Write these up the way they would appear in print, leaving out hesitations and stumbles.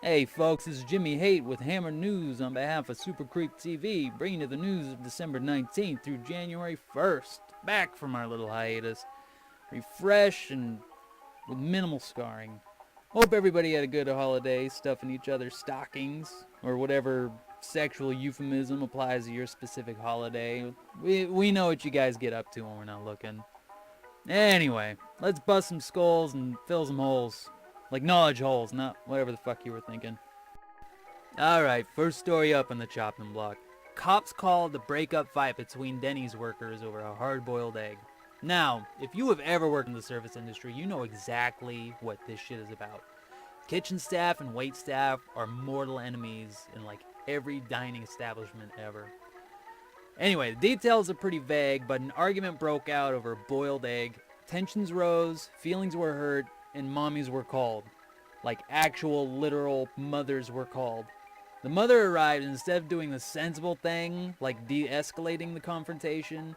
Hey folks, this is Jimmy Haight with Hammer News on behalf of Supercreep TV, bringing you the news of December 19th through January 1st. Back from our little hiatus, refreshed and with minimal scarring. Hope everybody had a good holiday, stuffing each other's stockings, or whatever sexual euphemism applies to your specific holiday. We know what you guys get up to when we're not looking. Anyway, let's bust some skulls and fill some holes. Like knowledge holes, not whatever the fuck you were thinking. Alright, first story up on the chopping block. Cops called the breakup fight between Denny's workers over a hard-boiled egg. Now, if you have ever worked in the service industry, you know exactly what this shit is about. Kitchen staff and wait staff are mortal enemies in like every dining establishment ever. Anyway, the details are pretty vague, but an argument broke out over a boiled egg. Tensions rose, feelings were hurt, and mommies were called. Like actual, literal mothers were called. The mother arrived, and instead of doing the sensible thing, like de-escalating the confrontation,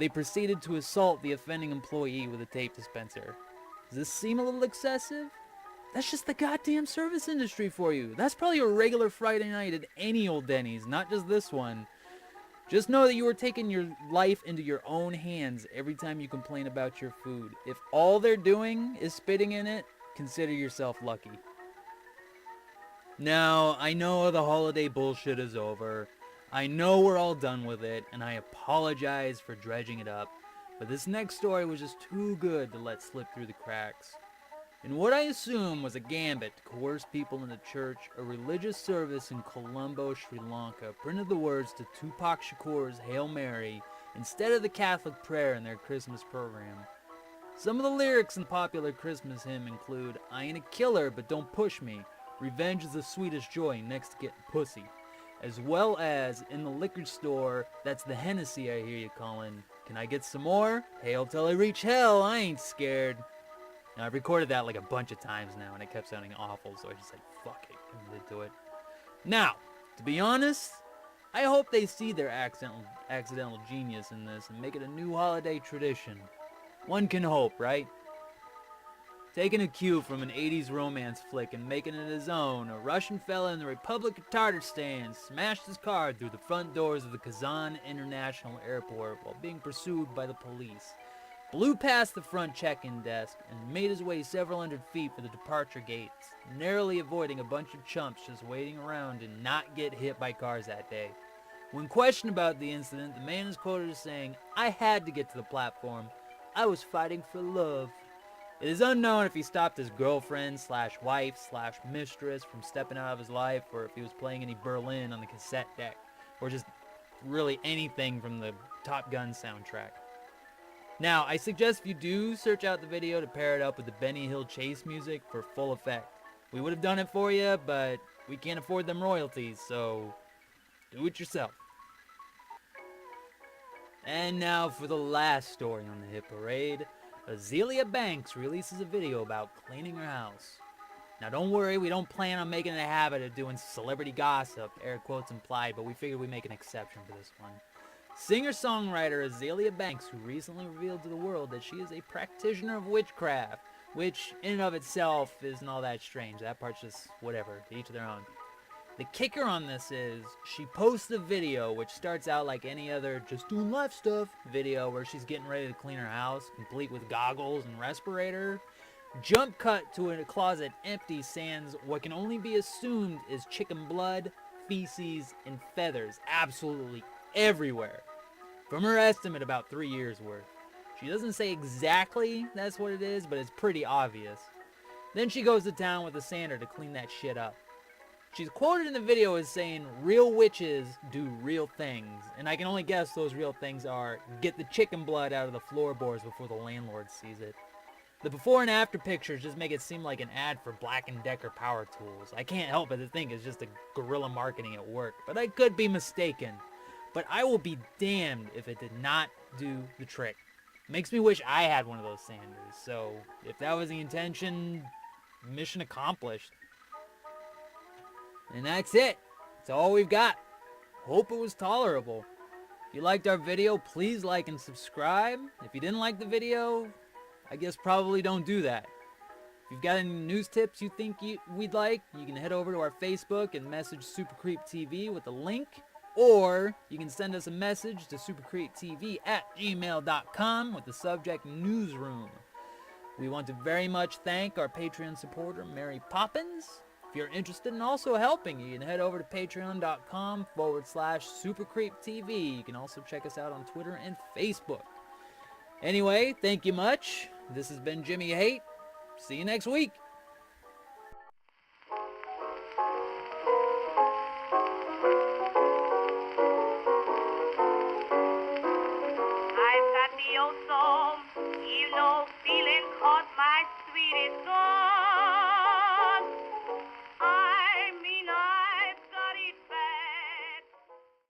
they proceeded to assault the offending employee with a tape dispenser. Does this seem a little excessive? That's just the goddamn service industry for you. That's probably a regular Friday night at any old Denny's, not just this one. Just know that you are taking your life into your own hands every time you complain about your food. If all they're doing is spitting in it, consider yourself lucky. Now, I know the holiday bullshit is over. I know we're all done with it, and I apologize for dredging it up. But this next story was just too good to let slip through the cracks. In what I assume was a gambit to coerce people into church, a religious service in Colombo, Sri Lanka printed the words to Tupac Shakur's Hail Mary instead of the Catholic prayer in their Christmas program. Some of the lyrics in the popular Christmas hymn include, "I ain't a killer, but don't push me. Revenge is the sweetest joy next to getting pussy." As well as, in the liquor store, "That's the Hennessy I hear you calling. Can I get some more? Hail till I reach hell, I ain't scared." Now, I've recorded that like a bunch of times now, and it kept sounding awful, so I just said, fuck it, and did do it. Now, to be honest, I hope they see their accidental genius in this and make it a new holiday tradition. One can hope, right? Taking a cue from an 80s romance flick and making it his own, a Russian fella in the Republic of Tatarstan smashed his car through the front doors of the Kazan International Airport while being pursued by the police. Blew past the front check-in desk and made his way several hundred feet for the departure gates, narrowly avoiding a bunch of chumps just waiting around to not get hit by cars that day. When questioned about the incident, the man is quoted as saying, "I had to get to the platform. I was fighting for love." It is unknown if he stopped his girlfriend slash wife slash mistress from stepping out of his life, or if he was playing any Berlin on the cassette deck, or just really anything from the Top Gun soundtrack. Now, I suggest if you do search out the video to pair it up with the Benny Hill Chase music for full effect. We would have done it for you, but we can't afford them royalties, so do it yourself. And now for the last story on the hit parade. Azealia Banks releases a video about cleaning her house. Now don't worry, we don't plan on making it a habit of doing celebrity gossip, air quotes implied, but we figured we'd make an exception for this one. Singer-songwriter Azealia Banks, who recently revealed to the world that she is a practitioner of witchcraft, which in and of itself isn't all that strange. That part's just whatever, to each their own. The kicker on this is, she posts a video which starts out like any other just doing life stuff video where she's getting ready to clean her house, complete with goggles and respirator. Jump cut to a closet empty, sans what can only be assumed is chicken blood, feces, and feathers absolutely everywhere. From her estimate, about 3 years worth. She doesn't say exactly that's what it is, but it's pretty obvious. Then she goes to town with a sander to clean that shit up. She's quoted in the video as saying, "Real witches do real things," and I can only guess those real things are, get the chicken blood out of the floorboards before the landlord sees it. The before and after pictures just make it seem like an ad for Black & Decker power tools. I can't help but to think it's just a guerrilla marketing at work, but I could be mistaken. But I will be damned if it did not do the trick. Makes me wish I had one of those sanders, so if that was the intention, mission accomplished. And that's it. That's all we've got. Hope it was tolerable. If you liked our video, please like and subscribe. If you didn't like the video, I guess probably don't do that. If you've got any news tips you think we'd like, you can head over to our Facebook and message Supercreep TV with a link. Or you can send us a message to supercreeptv@gmail.com with the subject Newsroom. We want to very much thank our Patreon supporter, Mary Poppins. If you're interested in also helping, you can head over to patreon.com/SuperCreepTV. You can also check us out on Twitter and Facebook. Anyway, thank you much. This has been Jimmy Haight. See you next week. I've got the old soul, you know.